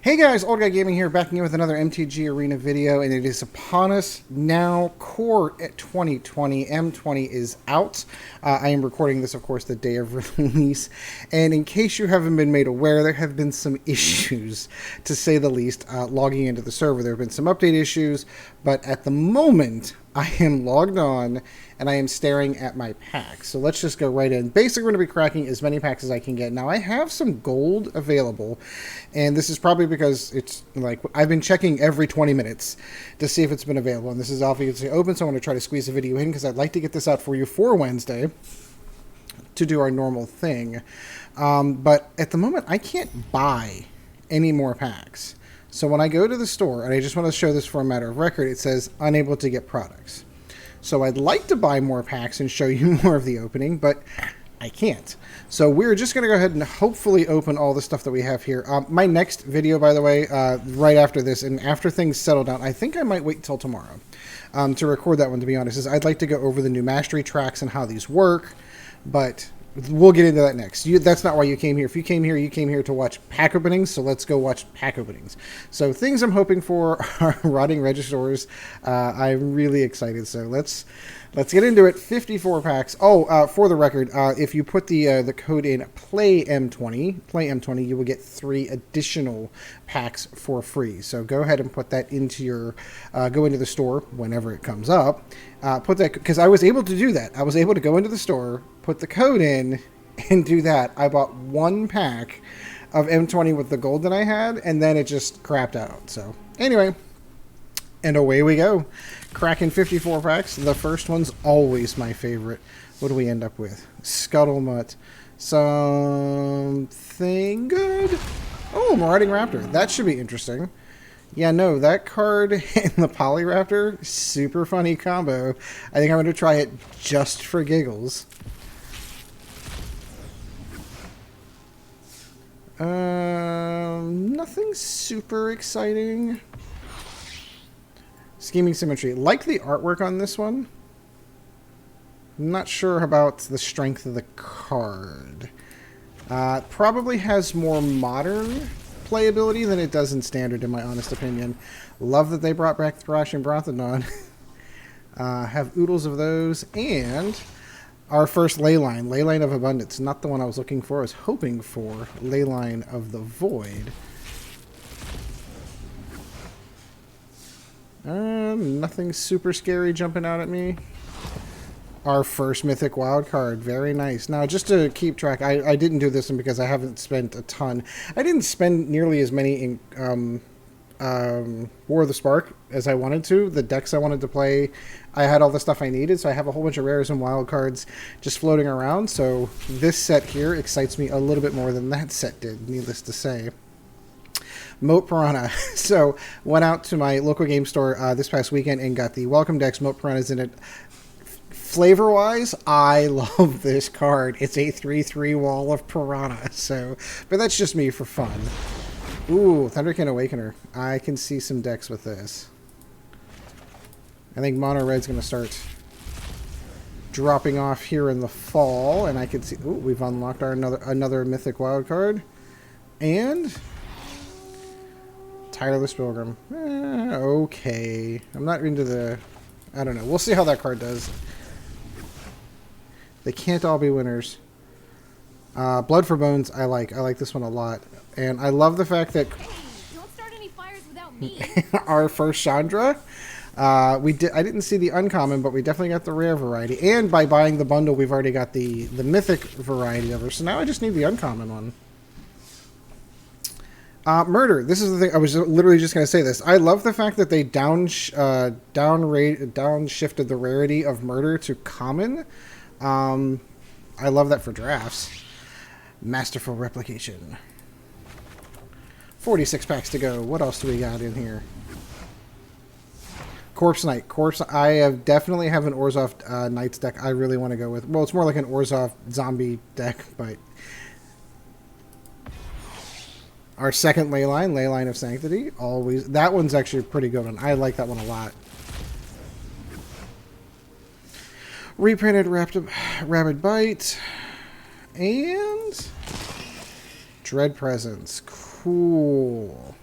Hey guys, Old Guy Gaming here, back again with another MTG Arena video, and it is upon us now. Core at 2020, M20 is out. I am recording this, of course, the day of release, and in case you haven't been made aware, there have been some issues, to say the least, logging into the server. There have been some update issues, but at the moment, I am logged on, and I am staring at my packs. So let's just go right in. Basically, we're going to be cracking as many packs as I can get. Now, I have some gold available, and this is probably because it's like I've been checking every 20 minutes to see if it's been available. And this is obviously open, so I want to try to squeeze a video in because I'd like to get this out for you for Wednesday to do our normal thing. But at the moment, I can't buy any more packs. So when I go to the store, and I just want to show this for a matter of record, it says unable to get products. So I'd like to buy more packs and show you more of the opening, but I can't. So we're just going to go ahead and hopefully open all the stuff that we have here. My next video, by the way, right after this, and after things settle down, I think I might wait till tomorrow to record that one, to be honest. Is I'd like to go over the new mastery tracks and how these work, but we'll get into that next. That's not why you came here. If you came here to watch pack openings, so let's go watch pack openings. So things I'm hoping for are rotting registers. I'm really excited, so let's get into it. 54 packs. Oh, for the record, if you put the code in play M20, you will get 3 additional packs for free. So go ahead and put that into your, go into the store whenever it comes up. Put that, because I was able to do that. I was able to go into the store, put the code in, and do that. I bought 1 pack of M20 with the gold that I had, and then it just crapped out. So anyway, and away we go. Cracking 54 packs. The first one's always my favorite. What do we end up with? Scuttlemutt. Something good. Oh, Marauding Raptor. That should be interesting. Yeah, no, that card and the Polyraptor, super funny combo. I think I'm going to try it just for giggles. Nothing super exciting. Scheming Symmetry. Like the artwork on this one. I'm not sure about the strength of the card. Probably has more modern playability than it does in standard, in my honest opinion. Love that they brought back Thrash and Bronthodon. Have oodles of those. And our first Leyline. Leyline of Abundance. Not the one I was looking for. I was hoping for Leyline of the Void. Nothing super scary jumping out at me. Our first Mythic Wild card. Very nice. Now, just to keep track, I didn't do this one because I haven't spent a ton. I didn't spend nearly as many in War of the Spark as I wanted to. The decks I wanted to play, I had all the stuff I needed, so I have a whole bunch of rares and wild cards just floating around. So this set here excites me a little bit more than that set did, needless to say. Moat Piranha. So went out to my local game store this past weekend and got the Welcome Decks. Moat Piranha's in it. Flavor-wise, I love this card. It's a 3/3 wall of Piranha. So, but that's just me for fun. Ooh, Thunderkin Awakener. I can see some decks with this. I think Mono Red's going to start dropping off here in the fall, and I can see. Ooh, we've unlocked our another Mythic Wild card, and Tireless Pilgrim. Okay. I'm not into the... I don't know. We'll see how that card does. They can't all be winners. Blood for Bones, I like. I like this one a lot. And I love the fact that... Hey, don't start any fires without me. our first Chandra, I didn't see the uncommon, but we definitely got the rare variety. And by buying the bundle, we've already got the mythic variety of her. So now I just need the uncommon one. Murder. This is the thing. I was literally just going to say this. I love the fact that they downshifted the rarity of Murder to common. I love that for drafts. Masterful Replication. 46 packs to go. What else do we got in here? Corpse Knight. I definitely have an Orzhov Knights deck I really want to go with. Well, it's more like an Orzhov zombie deck, but... Our second Leyline of Sanctity. Always. That one's actually a pretty good one. I like that one a lot. Reprinted Rabid Bite. And Dread Presence. Cool.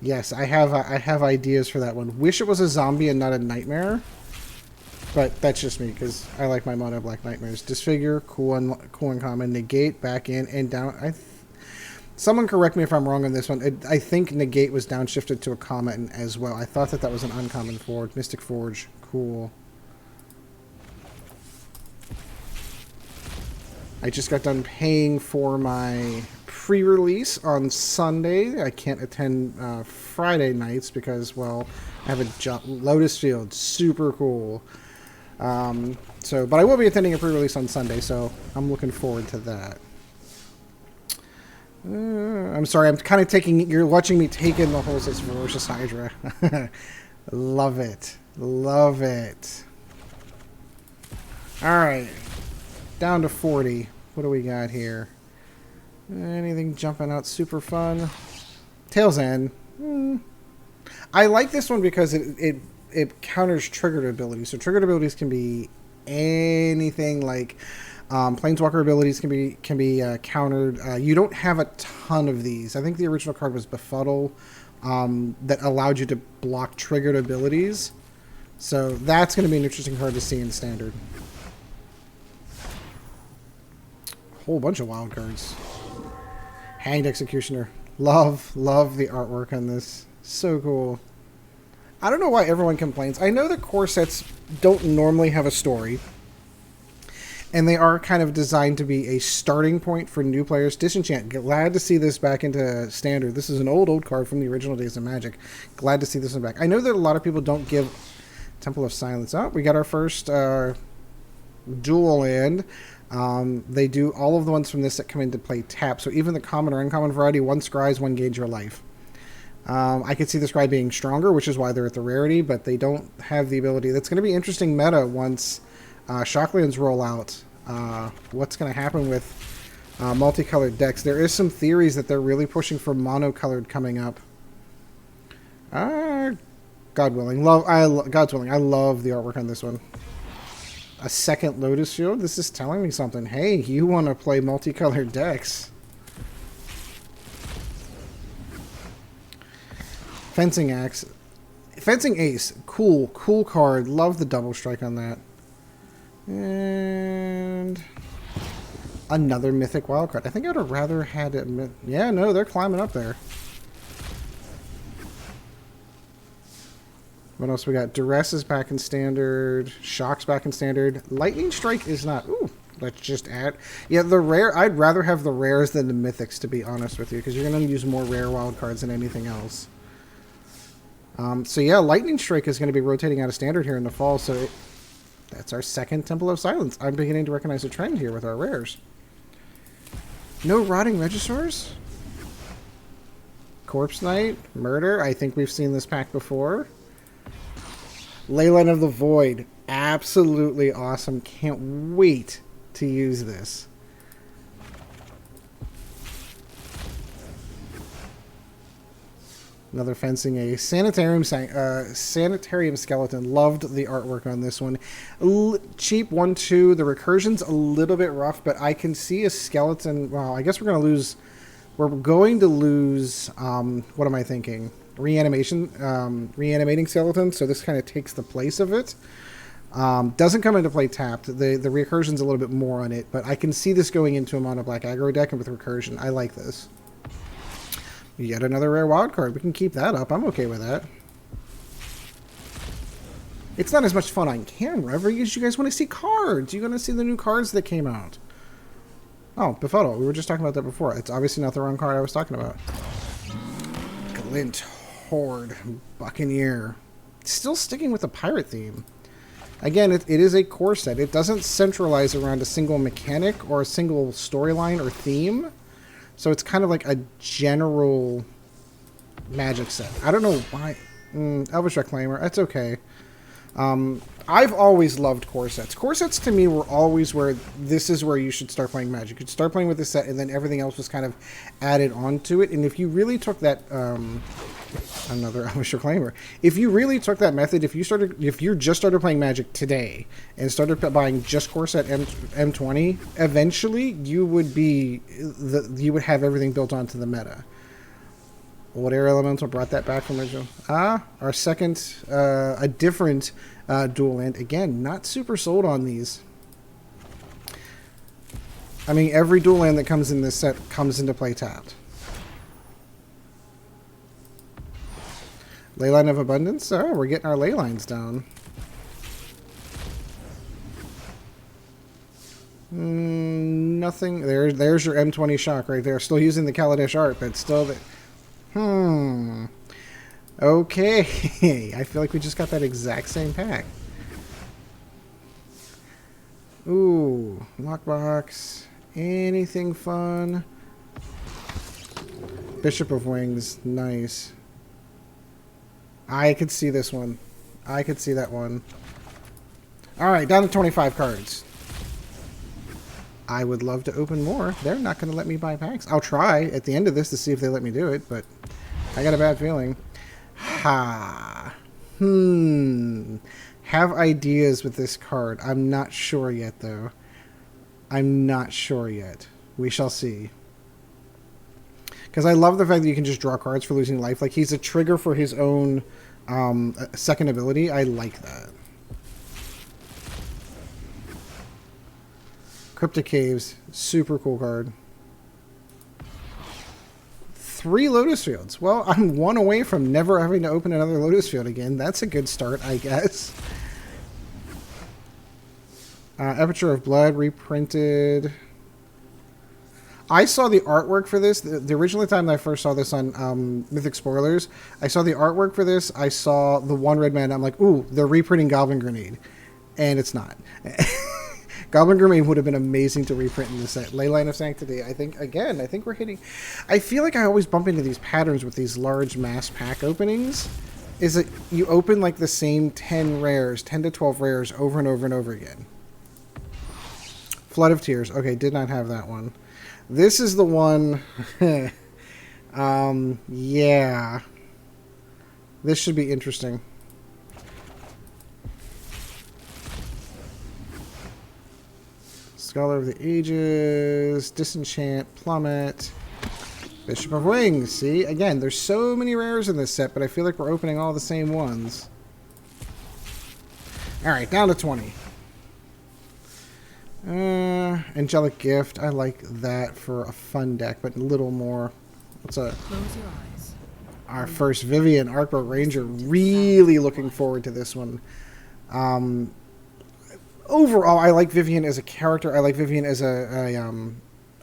Yes, I have ideas for that one. Wish it was a zombie and not a nightmare. But that's just me, because I like my mono black nightmares. Disfigure, cool and common. Negate, back in, and down. Someone correct me if I'm wrong on this one. I think negate was downshifted to a common as well. I thought that was an uncommon forge. Mystic Forge, cool. I just got done paying for my pre-release on Sunday. I can't attend Friday nights because, well, I have a job. Lotus Field, super cool. But I will be attending a pre-release on Sunday, so I'm looking forward to that. I'm sorry, I'm kind of you're watching me take in the whole Says Ferocious Hydra. Love it. Love it. Alright. Down to 40. What do we got here? Anything jumping out super fun? Tail's End. I like this one because it counters triggered abilities. So triggered abilities can be anything, like planeswalker abilities can be countered. You don't have a ton of these. I think the original card was Befuddle, that allowed you to block triggered abilities. So that's going to be an interesting card to see in Standard. Whole bunch of wild cards. Hanged Executioner. Love the artwork on this. So cool. I don't know why everyone complains. I know that core sets don't normally have a story, and they are kind of designed to be a starting point for new players. Disenchant. Glad to see this back into Standard. This is an old card from the original days of Magic. Glad to see this one back. I know that a lot of people don't give Temple of Silence up. We got our first dual land. They do all of the ones from this that come into play tap. So even the common or uncommon variety, one scries, one gauge your life. I could see the scry being stronger, which is why they're at the rarity, but they don't have the ability. That's going to be interesting meta once Shocklands roll out. What's going to happen with multicolored decks? There is some theories that they're really pushing for monocolored coming up. God willing. God's willing. I love the artwork on this one. A second Lotus Field? This is telling me something. Hey, you want to play multicolored decks. Fencing Axe. Fencing Ace. Cool card. Love the double strike on that. And another Mythic wild card. I think I would have rather had it. Yeah, no, they're climbing up there. What else we got? Duress is back in Standard. Shock's back in Standard. Lightning Strike is not. Ooh, let's just add. Yeah, the rare. I'd rather have the rares than the mythics, to be honest with you, because you're going to use more rare wild cards than anything else. So yeah, Lightning Strike is going to be rotating out of Standard here in the fall. So that's our second Temple of Silence. I'm beginning to recognize a trend here with our rares. No Rotting Regisaurs? Corpse Knight? Murder? I think we've seen this pack before. Leyline of the Void. Absolutely awesome. Can't wait to use this. Another Fencing Ace. Sanitarium Skeleton. Loved the artwork on this one. Cheap 1-2. The recursion's a little bit rough, but I can see a skeleton. Well, I guess we're going to lose. We're going to lose. What am I thinking? Reanimating skeleton. So this kind of takes the place of it. Doesn't come into play tapped. The recursion's a little bit more on it, but I can see this going into a mono black aggro deck and with recursion. I like this. Yet another rare wild card. We can keep that up. I'm okay with that. It's not as much fun on camera because you guys want to see cards. You want to see the new cards that came out. Oh, Befuddle. We were just talking about that before. It's obviously not the wrong card I was talking about. Glint Horde Buccaneer. Still sticking with the pirate theme. Again, it is a core set. It doesn't centralize around a single mechanic or a single storyline or theme. So it's kind of like a general Magic set. I don't know why. Elvish Reclaimer. That's okay. I've always loved core sets. Core sets to me were always where this is where you should start playing Magic. You'd start playing with this set and then everything else was kind of added onto it. And if you really took that... another Elvish Reclaimer. If you really took that method, if you just started playing Magic today and started buying just core set M20, eventually you would have everything built onto the meta. Old Air Elemental brought that back from original. Our second, a different dual land. Again, not super sold on these. I mean, every dual land that comes in this set comes into play tapped. Leyline of Abundance. Oh, we're getting our ley lines down. Nothing. There's your M20 shock right there. Still using the Kaladesh art, but still the... Okay. I feel like we just got that exact same pack. Ooh. Lockbox. Anything fun? Bishop of Wings. Nice. I could see this one. I could see that one. Alright, down to 25 cards. I would love to open more. They're not going to let me buy packs. I'll try at the end of this to see if they let me do it, but I got a bad feeling. Have ideas with this card. I'm not sure yet, though. I'm not sure yet. We shall see. Because I love the fact that you can just draw cards for losing life. Like, he's a trigger for his own second ability. I like that. Cryptic Caves. Super cool card. 3 Lotus Fields. Well, I'm 1 away from never having to open another Lotus Field again. That's a good start, I guess. Aperture of Blood reprinted. I saw the artwork for this. The original time that I first saw this on Mythic Spoilers, I saw the artwork for this. I saw the one red man. I'm like, ooh, they're reprinting Goblin Grenade. And it's not. Goblin Grenade would have been amazing to reprint in this set. Leyline of Sanctity. I think we're hitting... I feel like I always bump into these patterns with these large mass pack openings. Is that you open like the same 10 rares, 10 to 12 rares over and over and over again. Flood of Tears. Okay, did not have that one. This is the one... yeah. This should be interesting. Scholar of the Ages, Disenchant, Plummet, Bishop of Wings. See, again, there's so many rares in this set, but I feel like we're opening all the same ones. Alright, down to 20. Angelic Gift. I like that for a fun deck, but a little more. What's a... Close your eyes. Our first Viviane, Arcboat Ranger. Really looking forward to this one. Overall, I like Viviane as a character. I like Viviane as a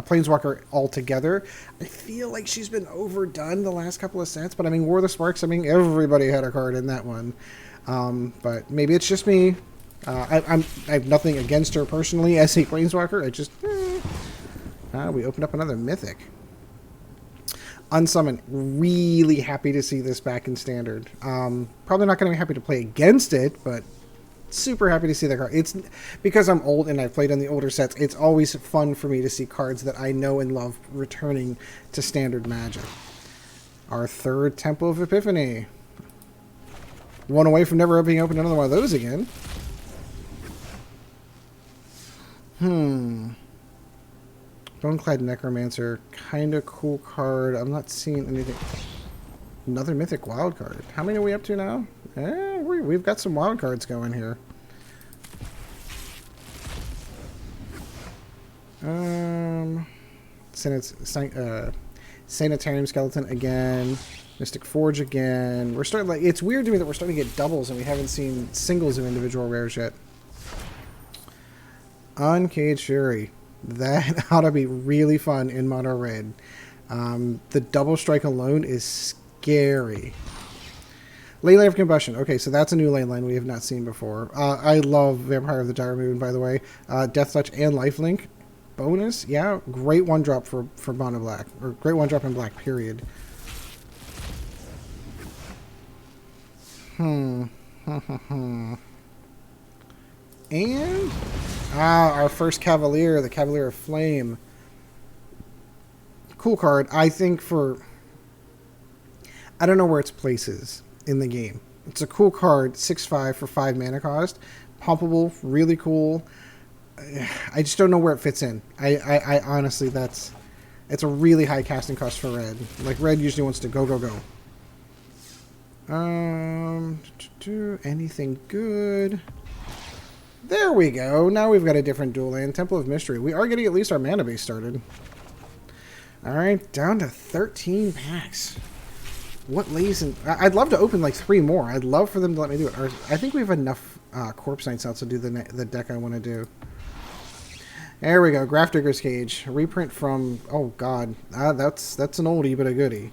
Planeswalker altogether. I feel like she's been overdone the last couple of sets, but I mean, War of the Sparks, I mean, everybody had a card in that one. But maybe it's just me. I have nothing against her personally as a Planeswalker. I just... we opened up another Mythic. Unsummon. Really happy to see this back in Standard. Probably not going to be happy to play against it, but super happy to see that card. It's because I'm old and I've played on the older sets. It's always fun for me to see cards that I know and love returning to Standard Magic. Our third Temple of Epiphany. 1 away from never being opened another one of those again. Boneclad Necromancer. Kind of cool card. I'm not seeing anything. Another Mythic wild card. How many are we up to now? We've got some wild cards going here. Sanitarium Skeleton again. Mystic Forge again. We're starting like it's weird to me that we're starting to get doubles and we haven't seen singles of individual rares yet. Uncaged Fury. That ought to be really fun in Mono Red. The double strike alone is scary. Leyline of Combustion. Okay, so that's a new leyline we have not seen before. I love Vampire of the Dire Moon, by the way. Death Touch and Lifelink. Bonus? Yeah, great one-drop for Mono Black. Or great one-drop in Black, period. And... our first Cavalier, the Cavalier of Flame. Cool card. I think for... I don't know where its place is in the game. It's a cool card, 6/5 for 5 mana cost. Pumpable, really cool. I just don't know where it fits in. I honestly, that's It's a really high casting cost for red. Like, red usually wants to go, go, go. Anything good? There we go. Now we've got a different dual land. Temple of Mystery. We are getting at least our mana base started. Alright, down to 13 packs. What lays in... I'd love to open like 3 more. I'd love for them to let me do it. I think we have enough Corpse Knights out to do the deck I want to do. There we go. Grafdigger's Cage. Reprint from... Oh, God. That's an oldie, but a goodie.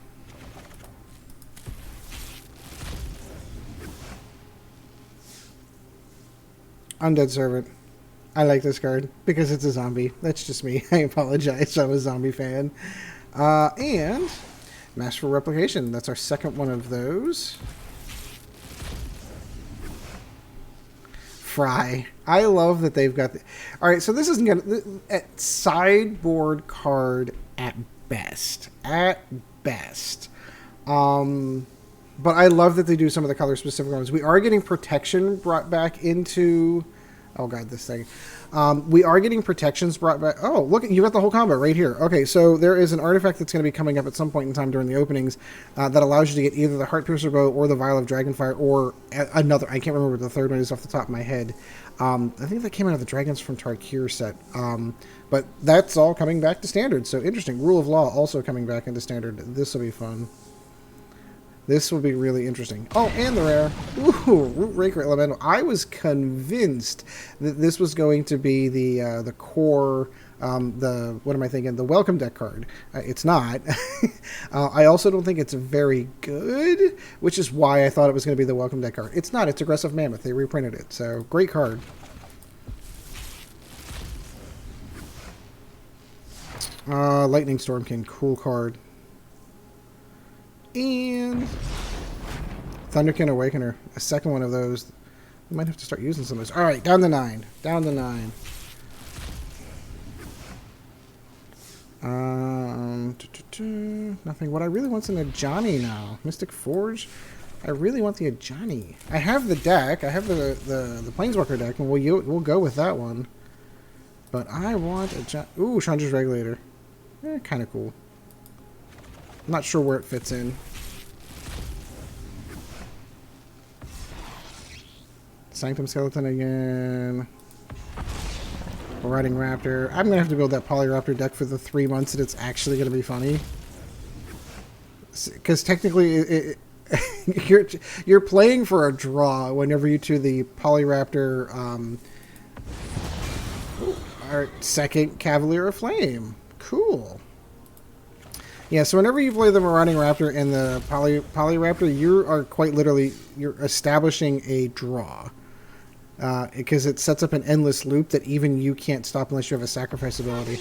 Undead Servant. I like this card because it's a zombie. That's just me. I apologize. I'm a zombie fan. And Masterful Replication. That's our second one of those. Fry. I love that they've got... Alright, so this isn't going to... Sideboard card at best. At best. But I love that they do some of the color-specific ones. We are getting protection brought back into... Oh, God, this thing. We are getting protections brought back... Oh, look, you got the whole combo right here. Okay, so there is an artifact that's going to be coming up at some point in time during the openings that allows you to get either the Heart Piercer Bow or the Vial of Dragonfire or another... I can't remember what the third one is off the top of my head. I think that came out of the Dragons from Tarkir set. But that's all coming back to Standard, so interesting. Rule of Law also coming back into Standard. This will be fun. This will be really interesting. Oh, and the rare. Ooh, Root Raker Elemental. I was convinced that this was going to be the core, what am I thinking? The Welcome Deck card. It's not. I also don't think it's very good, which is why I thought it was going to be the Welcome Deck card. It's not. It's Aggressive Mammoth. They reprinted it. So, great card. Lightning Stormkin. Cool card. And Thunderkin Awakener, a second one of those. We might have to start using some of those. All right, down to 9. Down to 9. Nothing. What I really want is an Ajani now. Mystic Forge. I really want the Ajani. I have the deck. I have the Planeswalker deck, and we'll go with that one. But I want Ajani. Ooh, Chandra's Regulator. Kind of cool. I'm not sure where it fits in. Sanctum Skeleton again. Riding Raptor. I'm going to have to build that Polyraptor deck for the 3 months that it's actually going to be funny. Because technically, you're playing for a draw whenever you do the Polyraptor our second Cavalier of Flame. Cool. Yeah, so whenever you play the Marauding Raptor and the Polyraptor, you are quite literally, you're establishing a draw. Because it sets up an endless loop that even you can't stop unless you have a sacrifice ability.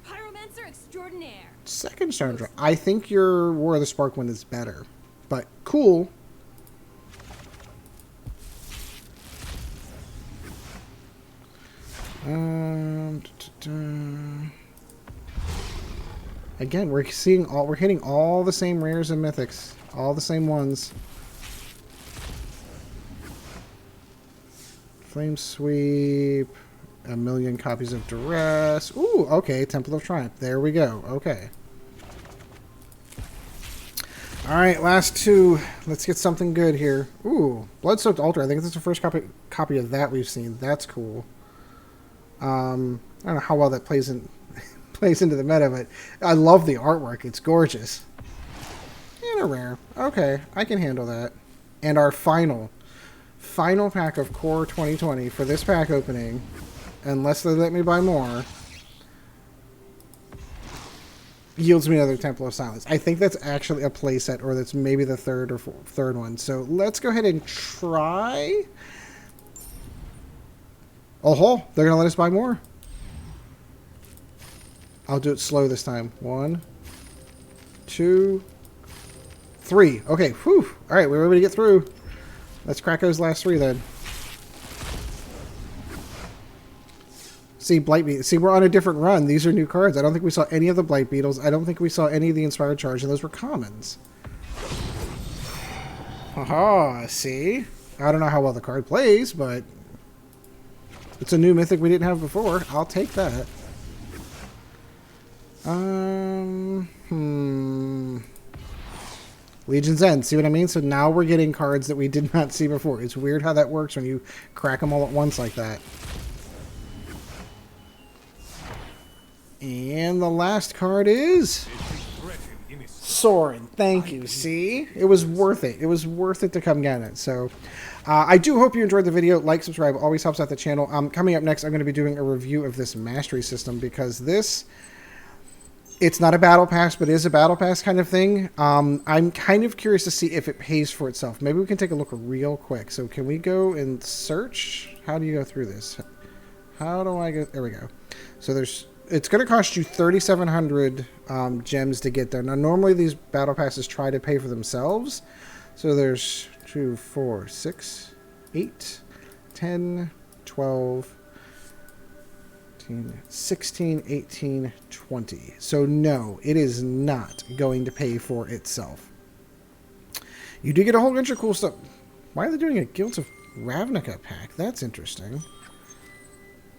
Pyromancer extraordinaire. Second Stone Draw. I think your War of the Spark one is better. But cool. Again, we're hitting all the same rares and mythics, all the same ones. Flame Sweep, a million copies of Duress. Ooh, okay, Temple of Triumph. There we go. Okay. All right, last 2. Let's get something good here. Ooh, Blood-Soaked Altar. I think that's the first copy of that we've seen. That's cool. I don't know how well that plays into the meta, but I love the artwork. It's gorgeous. And a rare. Okay, I can handle that. And our final pack of Core 2020 for this pack opening, unless they let me buy more, yields me another Temple of Silence. I think that's actually a playset, or that's maybe the third one. So let's go ahead and try. Oh, they're going to let us buy more. I'll do it slow this time. 1, 2, 3. Okay, whew. All right, we're ready to get through. Let's crack those last 3 then. See, Blight Beetle. See, we're on a different run. These are new cards. I don't think we saw any of the Blight Beetles. I don't think we saw any of the Inspired Charge, and those were commons. Haha, see? I don't know how well the card plays, but it's a new mythic we didn't have before. I'll take that. Legion's End. See what I mean? So now we're getting cards that we did not see before. It's weird how that works when you crack them all at once like that. And the last card is Soren. Thank you. See? It was worth it. It was worth it to come get it. So I do hope you enjoyed the video. Like, subscribe. Always helps out the channel. Coming up next, I'm going to be doing a review of this mastery system because this... It's not a battle pass, but it is a battle pass kind of thing. I'm kind of curious to see if it pays for itself. Maybe we can take a look real quick. So can we go and search? How do you go through this? How do I go? There we go. So it's going to cost you 3,700 gems to get there. Now, normally these battle passes try to pay for themselves. So there's 2, 4, 6, 8, 10, 12... 16, 18, 20. So no, it is not going to pay for itself. You do get a whole bunch of cool stuff. Why are they doing a Guilds of Ravnica pack? That's interesting.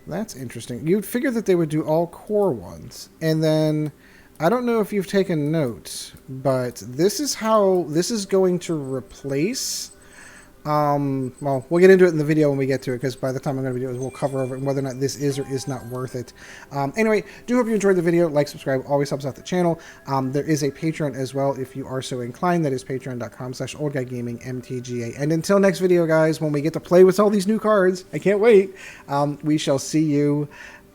That's interesting. You'd figure that they would do all core ones. And then, I don't know if you've taken notes, but this is how this is going to replace... well, we'll get into it in the video when we get to it, because by the time I'm going to do it, we'll cover over whether or not this is or is not worth it. Anyway, do hope you enjoyed the video. Like, subscribe, always helps out the channel. There is a Patreon as well if you are so inclined. That is patreon.com/oldguygamingmtga. And until next video, guys, when we get to play with all these new cards, I can't wait, we shall see you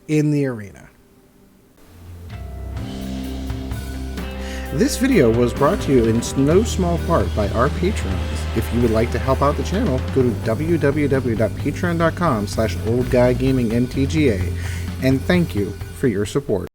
in the arena. This video was brought to you in no small part by our patrons. If you would like to help out the channel, go to www.patreon.com/oldguygamingmtga, and thank you for your support.